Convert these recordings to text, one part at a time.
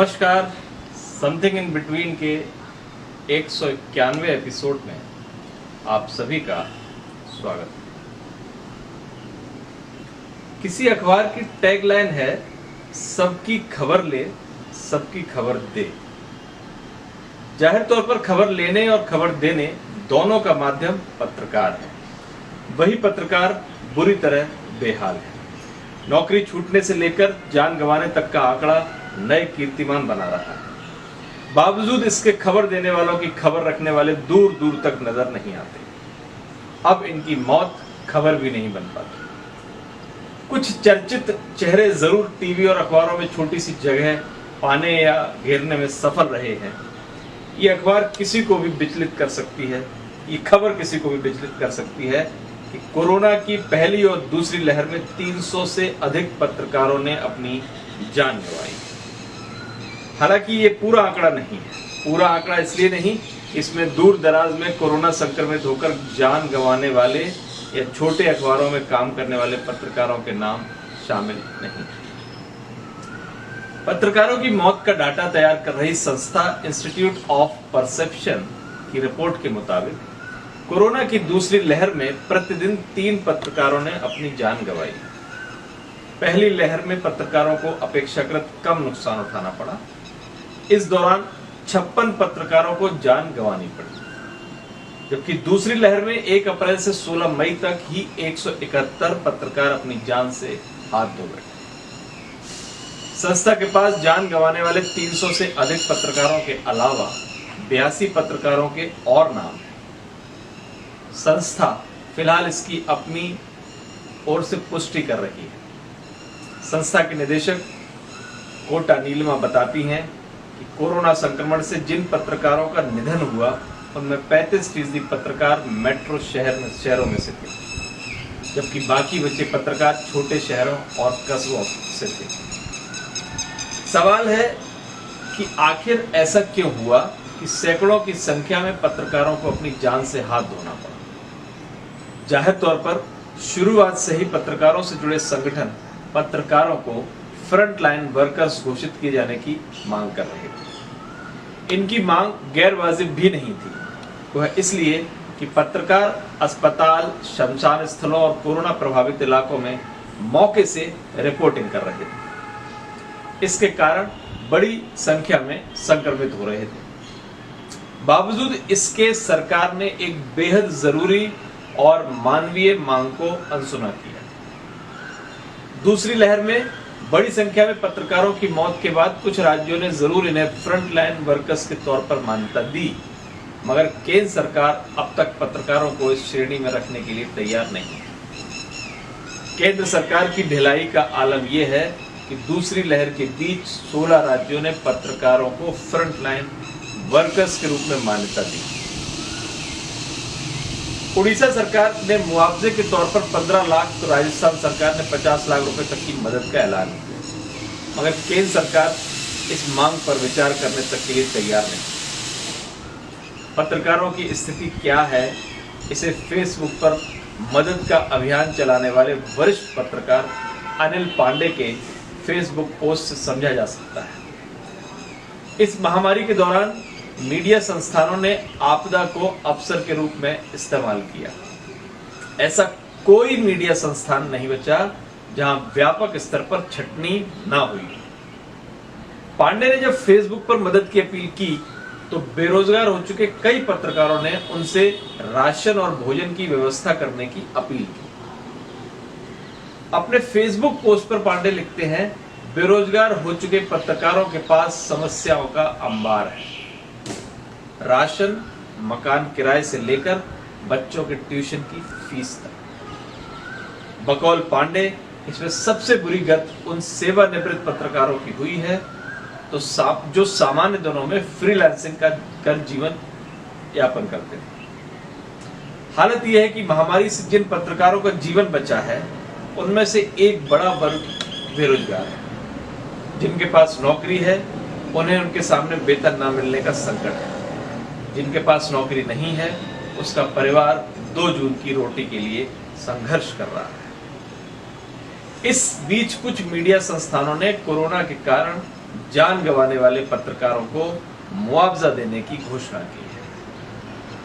नमस्कार। Something in between के 191 episode में आप सभी का स्वागत है। किसी अखबार की टैगलाइन है, सबकी खबर ले, सबकी खबर दे। जाहिर तौर पर खबर लेने और खबर देने दोनों का माध्यम पत्रकार है। वही पत्रकार बुरी तरह बेहाल है। नौकरी छूटने से लेकर जान गंवाने तक का आंकड़ा नए कीर्तिमान बना रहा है। बावजूद इसके खबर देने वालों की खबर रखने वाले दूर दूर तक नजर नहीं आते। अब इनकी मौत खबर भी नहीं बन पाती। कुछ चर्चित चेहरे जरूर टीवी और अखबारों में छोटी सी जगह पाने या घेरने में सफल रहे हैं। ये अखबार किसी को भी विचलित कर सकती है, ये खबर किसी को भी विचलित कर सकती है कि कोरोना की पहली और दूसरी लहर में 300 से अधिक पत्रकारों ने अपनी जान गंवाई। हालांकि ये पूरा आंकड़ा नहीं है। पूरा आंकड़ा इसलिए नहीं, इसमें दूर दराज में कोरोना संक्रमित होकर जान गंवाने वाले या छोटे अखबारों में काम करने वाले पत्रकारों के नाम शामिल नहीं। पत्रकारों की मौत का डाटा तैयार कर रही संस्था इंस्टीट्यूट ऑफ परसेप्शन की रिपोर्ट के मुताबिक कोरोना की दूसरी लहर में प्रतिदिन 3 पत्रकारों ने अपनी जान गंवाई। पहली लहर में पत्रकारों को अपेक्षाकृत कम नुकसान उठाना पड़ा। इस दौरान 56 पत्रकारों को जान गंवानी पड़ी, जबकि दूसरी लहर में 1 अप्रैल से 16 मई तक ही 171 पत्रकार अपनी जान से हाथ धो बैठे। संस्था के पास जान गंवाने वाले 300 से अधिक पत्रकारों के अलावा 82 पत्रकारों के और नाम हैं। संस्था फिलहाल इसकी अपनी ओर से पुष्टि कर रही है। संस्था के निदेशक कोटा नीलिमा बताती हैं कि कोरोना संक्रमण से जिन पत्रकारों का निधन हुआ उनमें 35% पत्रकार मेट्रो शहरों में से थे, जबकि बाकी बचे पत्रकार छोटे शहरों और कस्बों से थे। सवाल है कि आखिर ऐसा क्यों हुआ कि सैकड़ों की संख्या में पत्रकारों को अपनी जान से हाथ धोना पड़ा। जाहिर तौर पर शुरुआत से ही पत्रकारों से जुड़े संगठन पत्रकारों को फ्रंट लाइन वर्कर्स घोषित किए जाने की मांग कर रहे थे। इनकी मांग गैर वाजिब भी नहीं थी। वह इसलिए कि पत्रकार अस्पताल, शमशान स्थलों और कोरोना प्रभावित इलाकों में मौके से रिपोर्टिंग कर रहे थे। इसके कारण बड़ी संख्या में संक्रमित हो रहे थे। बावजूद इसके सरकार ने एक बेहद जरूरी और मानवीय मांग को अनसुना किया। दूसरी लहर में बड़ी संख्या में पत्रकारों की मौत के बाद कुछ राज्यों ने जरूर इन्हें फ्रंट लाइन वर्कर्स के तौर पर मान्यता दी, मगर केंद्र सरकार अब तक पत्रकारों को इस श्रेणी में रखने के लिए तैयार नहीं है। केंद्र सरकार की ढिलाई का आलम यह है कि दूसरी लहर के बीच 16 राज्यों ने पत्रकारों को फ्रंट लाइन वर्कर्स के रूप में मान्यता दी। उड़ीसा सरकार ने मुआवजे के तौर पर 15 लाख तो राजस्थान सरकार ने 50 लाख रुपए तक की मदद का ऐलान किया, मगर केंद्र सरकार इस मांग पर विचार करने तक के लिए तैयार नहीं। पत्रकारों की स्थिति क्या है, इसे फेसबुक पर मदद का अभियान चलाने वाले वरिष्ठ पत्रकार अनिल पांडे के फेसबुक पोस्ट से समझा जा सकता है। इस महामारी के दौरान मीडिया संस्थानों ने आपदा को अवसर के रूप में इस्तेमाल किया। ऐसा कोई मीडिया संस्थान नहीं बचा जहां व्यापक स्तर पर छटनी ना हुई। पांडे ने जब फेसबुक पर मदद की अपील की तो बेरोजगार हो चुके कई पत्रकारों ने उनसे राशन और भोजन की व्यवस्था करने की अपील की। अपने फेसबुक पोस्ट पर पांडे लिखते हैं, बेरोजगार हो चुके पत्रकारों के पास समस्याओं का अंबार है। राशन, मकान किराए से लेकर बच्चों के ट्यूशन की फीस तक। बकौल पांडे, इसमें सबसे बुरी गत उन सेवानिवृत्त पत्रकारों की हुई है तो जो सामान्य दिनों में फ्रीलांसिंग कर जीवन यापन करते थे। हालत यह है कि महामारी से जिन पत्रकारों का जीवन बचा है उनमें से एक बड़ा वर्ग बेरोजगार है। जिनके पास नौकरी है उन्हें उनके सामने वेतन न मिलने का संकट है। जिनके पास नौकरी नहीं है उसका परिवार 2 जून की रोटी के लिए संघर्ष कर रहा है। इस बीच कुछ मीडिया संस्थानों ने कोरोना के कारण जान गंवाने वाले पत्रकारों को मुआवजा देने की घोषणा की है।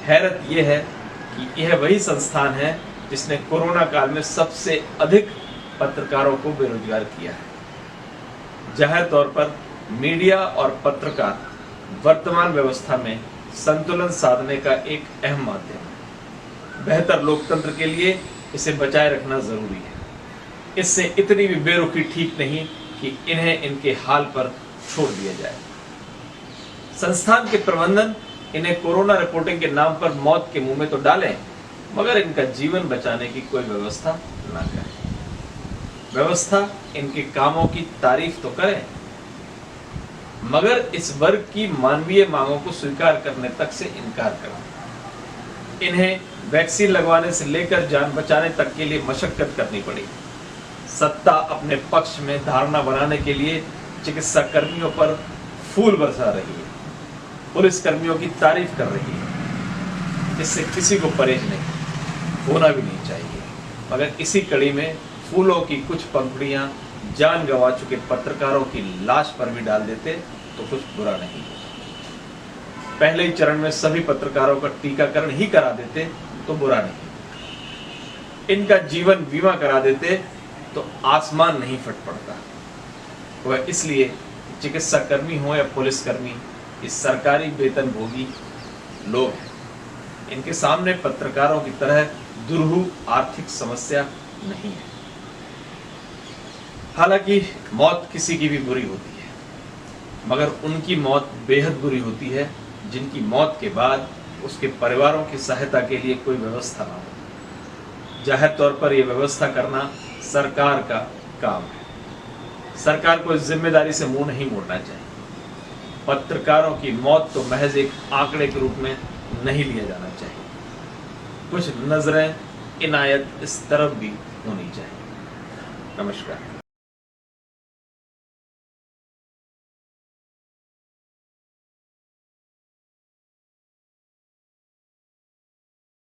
हैरत यह है कि यह वही संस्थान है जिसने कोरोना काल में सबसे अधिक पत्रकारों को बेरोजगार किया है। जाहिर तौर पर मीडिया और पत्रकार वर्तमान व्यवस्था में संतुलन साधने का एक अहम माध्यम है। बेहतर लोकतंत्र के लिए इसे बचाए रखना जरूरी है। इससे इतनी भी बेरुखी ठीक नहीं कि इन्हें इनके हाल पर छोड़ दिया जाए। संस्थान के प्रबंधन इन्हें कोरोना रिपोर्टिंग के नाम पर मौत के मुंह में तो डालें, मगर इनका जीवन बचाने की कोई व्यवस्था ना करें। व्यवस्था इनके कामों की तारीफ तो करें, मगर इस वर्ग की मानवीय मांगों को स्वीकार करने तक से इनकार करें। इन्हें वैक्सीन लगवाने से लेकर जान बचाने तक के लिए मशक्कत करनी पड़ी। सत्ता अपने पक्ष में धारणा बनाने के लिए चिकित्सा कर्मियों पर फूल बरसा रही है, पुलिस कर्मियों की तारीफ कर रही है। इससे किसी को परहेज नहीं, होना भी नहीं चाहिए। मगर इसी कड़ी में फूलों की कुछ पंखुड़ियां जान गंवा चुके पत्रकारों की लाश पर भी डाल देते तो कुछ बुरा नहीं होता। पहले ही चरण में सभी पत्रकारों का टीकाकरण ही करा देते तो बुरा नहीं। इनका जीवन बीमा करा देते तो आसमान नहीं फट पड़ता। वह इसलिए चिकित्सा कर्मी हो या पुलिस कर्मी, ये सरकारी वेतन भोगी लोग हैं। इनके सामने पत्रकारों की तरह दुरूह आर्थिक समस्या नहीं है। हालांकि मौत किसी की भी बुरी होती है, मगर उनकी मौत बेहद बुरी होती है जिनकी मौत के बाद उसके परिवारों की सहायता के लिए कोई व्यवस्था ना हो। जाहिर तौर पर यह व्यवस्था करना सरकार का काम है। सरकार को इस जिम्मेदारी से मुंह नहीं मोड़ना चाहिए। पत्रकारों की मौत तो महज एक आंकड़े के रूप में नहीं लिया जाना चाहिए। कुछ नजरें इनायत इस तरफ भी होनी चाहिए। नमस्कार।